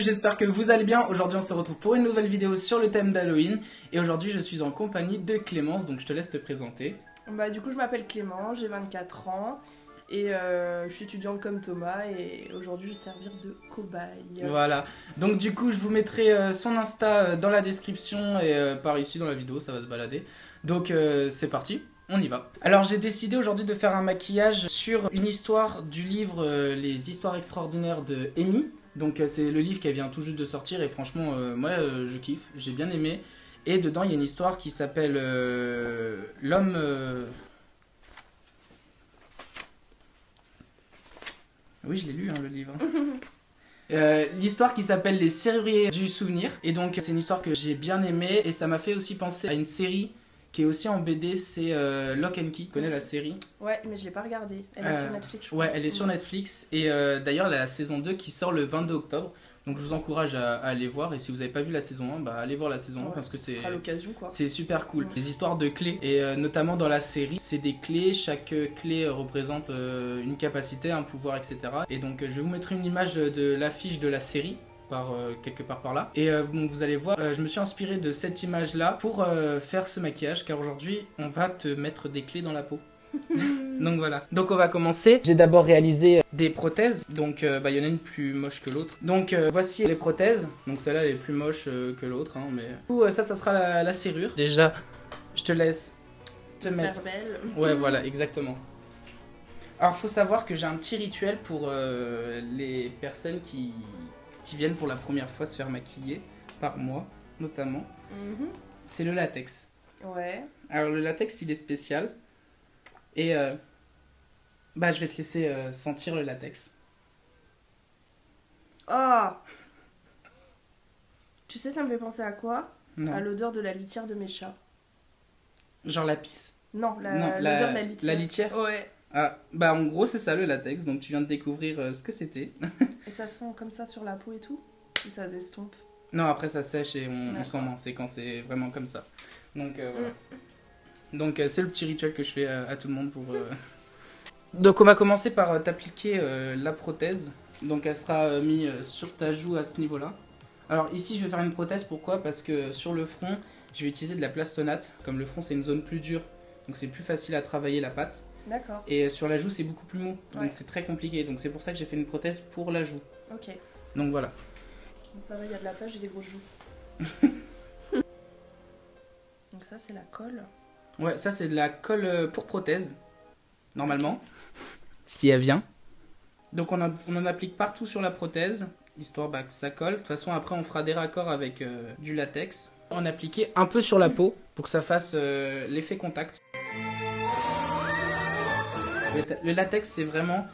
tous, j'espère que vous allez bien. Aujourd'hui on se retrouve pour une nouvelle vidéo sur le thème d'Halloween. Et aujourd'hui je suis en compagnie de Clémence, donc je te laisse te présenter. Du coup je m'appelle Clément, j'ai 24 ans et je suis étudiante comme Thomas et aujourd'hui je vais servir de cobaye. Voilà, donc du coup je vous mettrai son Insta dans la description et par ici dans la vidéo, ça va se balader. Donc c'est parti. On y va. Alors j'ai décidé aujourd'hui de faire un maquillage sur une histoire du livre Les Histoires Extraordinaires de Amy. Donc c'est le livre qui vient tout juste de sortir et franchement moi je kiffe, j'ai bien aimé. Et dedans il y a une histoire qui s'appelle l'homme... Oui je l'ai lu hein, le livre. L'histoire qui s'appelle Les Serruriers du Souvenir. Et donc c'est une histoire que j'ai bien aimée et ça m'a fait aussi penser à une série qui est aussi en BD, c'est Lock and Key. Tu connais la série? Ouais, mais je l'ai pas regardée. Elle est sur Netflix, je crois. Ouais, elle est sur Netflix. Et d'ailleurs, la saison 2 qui sort le 22 octobre. Donc je vous encourage à aller voir. Et si vous n'avez pas vu la saison 1, bah, allez voir la saison 1 parce que ce sera l'occasion, quoi. C'est super cool. Les histoires de clés. Et notamment dans la série, c'est des clés. Chaque clé représente une capacité, un pouvoir, etc. Et donc je vais vous mettre une image de l'affiche de la série. Quelque part par là. Et donc vous allez voir, je me suis inspiré de cette image là pour faire ce maquillage car aujourd'hui on va te mettre des clés dans la peau. Donc voilà. Donc on va commencer. J'ai d'abord réalisé des prothèses. Donc il y en a une plus moche que l'autre. Donc voici les prothèses. Donc celle-là elle est plus moche que l'autre. Hein, mais... Du coup ça sera la serrure. Déjà je te laisse te mettre... belle. Ouais voilà exactement. Alors faut savoir que j'ai un petit rituel pour les personnes qui viennent pour la première fois se faire maquiller, par moi notamment, c'est le latex. Ouais. Alors le latex il est spécial et je vais te laisser sentir le latex. Oh, tu sais ça me fait penser à quoi? Non. À l'odeur de la litière de mes chats. Genre la pisse. Non, l'odeur de la litière. La litière? Ouais. Ah, en gros c'est ça le latex, donc tu viens de découvrir ce que c'était. Et ça sent comme ça sur la peau et tout? Ou ça s'estompe? Non, après ça sèche et on s'en ment, c'est quand c'est vraiment comme ça. Donc voilà. Donc c'est le petit rituel que je fais à tout le monde pour... Donc on va commencer par t'appliquer la prothèse. Donc elle sera mise sur ta joue à ce niveau-là. Alors ici je vais faire une prothèse, pourquoi? Parce que sur le front, je vais utiliser de la plastonate. Comme le front c'est une zone plus dure, donc c'est plus facile à travailler la pâte. D'accord. Et sur la joue c'est beaucoup plus mou, donc ouais. C'est très compliqué. Donc c'est pour ça que j'ai fait une prothèse pour la joue. Ok. Donc voilà. Ça va, il y a de la plage, j'ai des grosses joues. Donc ça c'est la colle. Ouais, ça c'est de la colle pour prothèse, normalement, si elle vient. Donc on en applique partout sur la prothèse, histoire que ça colle. De toute façon après on fera des raccords avec du latex. On appliquait un peu sur la peau pour que ça fasse l'effet contact. Le latex c'est vraiment,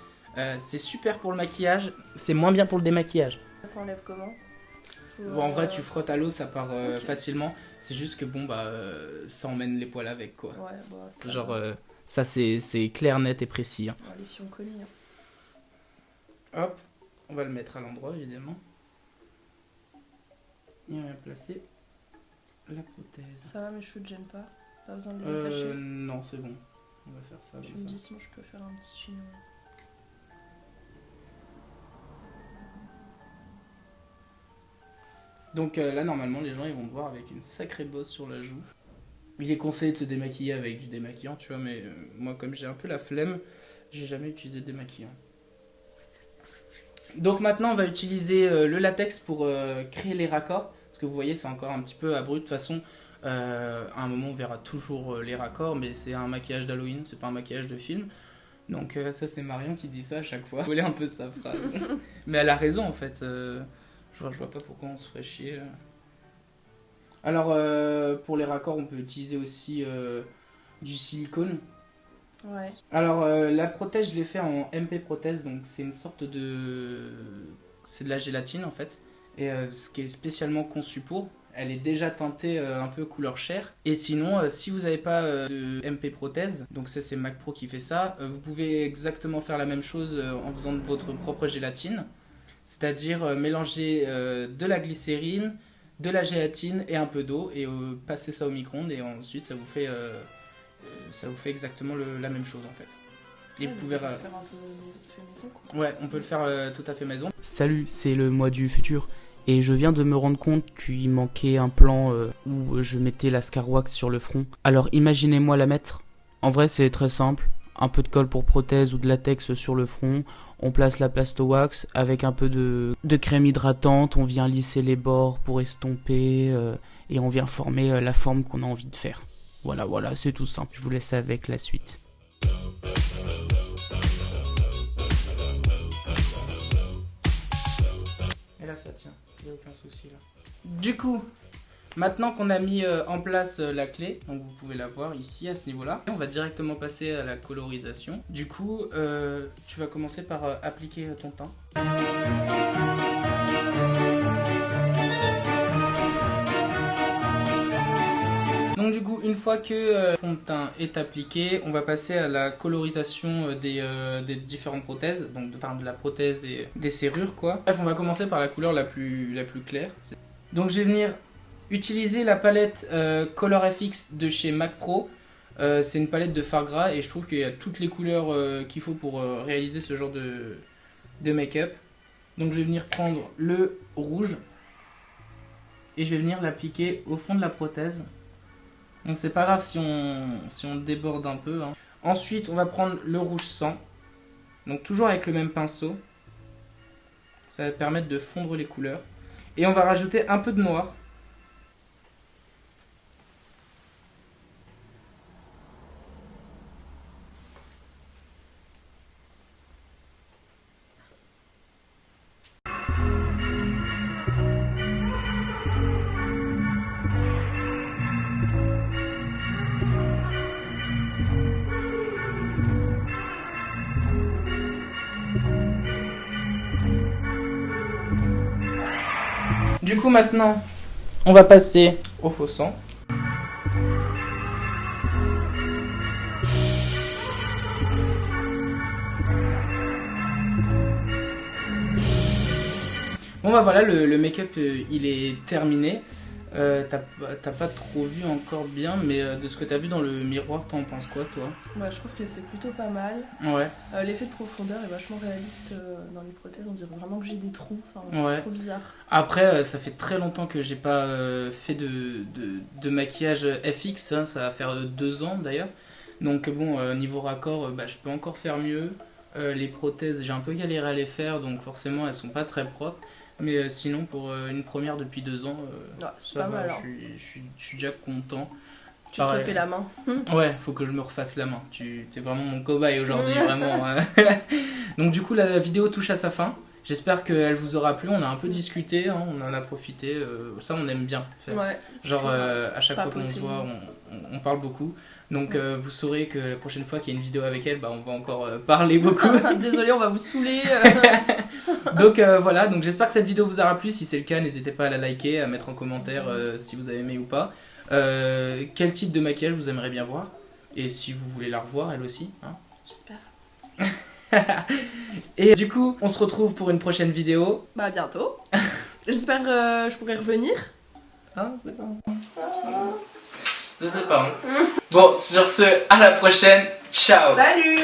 c'est super pour le maquillage, c'est moins bien pour le démaquillage. Ça enlève comment? En vrai tu frottes à l'eau, ça part facilement. C'est juste que ça emmène les poils avec quoi. Ouais, genre ça c'est clair, net et précis. Hein. Les filles ont connu. Hop, on va le mettre à l'endroit évidemment. Et on va placer la prothèse. Ça va, mes cheveux te gênent pas? Pas besoin de les attacher? Non, c'est bon. On va faire ça. Je me dis sinon je peux faire un petit chignon. Donc là normalement les gens ils vont me voir avec une sacrée bosse sur la joue. Il est conseillé de se démaquiller avec du démaquillant, tu vois, mais moi comme j'ai un peu la flemme, j'ai jamais utilisé de démaquillant. Donc maintenant on va utiliser le latex pour créer les raccords. Parce que vous voyez c'est encore un petit peu abrupt. De toute façon à un moment on verra toujours les raccords, mais c'est un maquillage d'Halloween, c'est pas un maquillage de film. Donc ça c'est Marion qui dit ça à chaque fois. Vous voulez un peu sa phrase. Mais elle a raison en fait. Je vois pas pourquoi on se ferait chier. Alors pour les raccords on peut utiliser aussi du silicone. Ouais. Alors la prothèse je l'ai fait en MP prothèse, donc c'est une sorte de... C'est de la gélatine en fait. Et ce qui est spécialement conçu pour, elle est déjà teintée un peu couleur chair. Et sinon si vous n'avez pas de MP prothèse, donc ça c'est Mac Pro qui fait ça, vous pouvez exactement faire la même chose en faisant de votre propre gélatine. C'est-à-dire mélanger de la glycérine, de la gélatine et un peu d'eau et passer ça au micro-ondes et ensuite ça vous fait exactement la même chose en fait. Et vous pouvez faire un peu fait maison, quoi. Ouais, on peut le faire tout à fait maison. Salut, c'est le moi du futur Et je viens de me rendre compte qu'il manquait un plan où je mettais la Scar Wax sur le front. Alors imaginez-moi la mettre. En vrai c'est très simple. Un peu de colle pour prothèse ou de latex sur le front. On place la Plasto Wax avec un peu de crème hydratante. On vient lisser les bords pour estomper. Et on vient former la forme qu'on a envie de faire. Voilà, c'est tout simple. Je vous laisse avec la suite. Et là ça tient, il n'y a aucun souci là. Du coup, maintenant qu'on a mis en place la clé, donc vous pouvez la voir ici à ce niveau-là, on va directement passer à la colorisation. Du coup, tu vas commencer par appliquer ton teint. Donc du coup, une fois que le fond de teint est appliqué, on va passer à la colorisation des différentes prothèses, donc de la prothèse et des serrures quoi. Bref, on va commencer par la couleur la plus claire. Donc je vais venir utiliser la palette Color FX de chez Mac Pro. C'est une palette de fard gras et je trouve qu'il y a toutes les couleurs qu'il faut pour réaliser ce genre de make-up. Donc je vais venir prendre le rouge et je vais venir l'appliquer au fond de la prothèse. Donc c'est pas grave si on déborde un peu. Hein. Ensuite, on va prendre le rouge sang. Donc toujours avec le même pinceau. Ça va permettre de fondre les couleurs. Et on va rajouter un peu de noir. Du coup maintenant, on va passer au faux sang. Bon bah voilà, le make-up il est terminé. T'as pas trop vu encore bien, mais de ce que t'as vu dans le miroir, t'en penses quoi toi? Bah, je trouve que c'est plutôt pas mal. Ouais. L'effet de profondeur est vachement réaliste dans les prothèses, on dirait vraiment que j'ai des trous, enfin, Ouais. c'est trop bizarre. Après, ça fait très longtemps que j'ai pas fait de maquillage FX, hein, ça va faire 2 ans d'ailleurs. Donc bon, niveau raccord, bah, je peux encore faire mieux. Les prothèses, j'ai un peu galéré à les faire, donc forcément elles sont pas très propres. Mais sinon, pour une première depuis 2 ans, c'est pas mal. Hein. Je suis déjà content. Tu te refais la main. Ouais, faut que je me refasse la main. T'es vraiment mon cobaye aujourd'hui, vraiment. Donc du coup, la vidéo touche à sa fin. J'espère qu'elle vous aura plu. On a un peu discuté, hein, on en a profité. Ça, on aime bien faire. Ouais. Genre, à chaque fois qu'on se voit, on parle beaucoup. Donc vous saurez que la prochaine fois qu'il y a une vidéo avec elle, bah, on va encore parler beaucoup. Désolé, on va vous saouler. Donc voilà, donc j'espère que cette vidéo vous aura plu. Si c'est le cas, n'hésitez pas à la liker, à mettre en commentaire si vous avez aimé ou pas. Quel type de maquillage vous aimeriez bien voir. Et si vous voulez la revoir, elle aussi. Hein. J'espère. Et du coup, on se retrouve pour une prochaine vidéo. Bah bientôt. J'espère je pourrai revenir. Ah, je sais pas. Je sais pas. Bon, sur ce, à la prochaine. Ciao. Salut.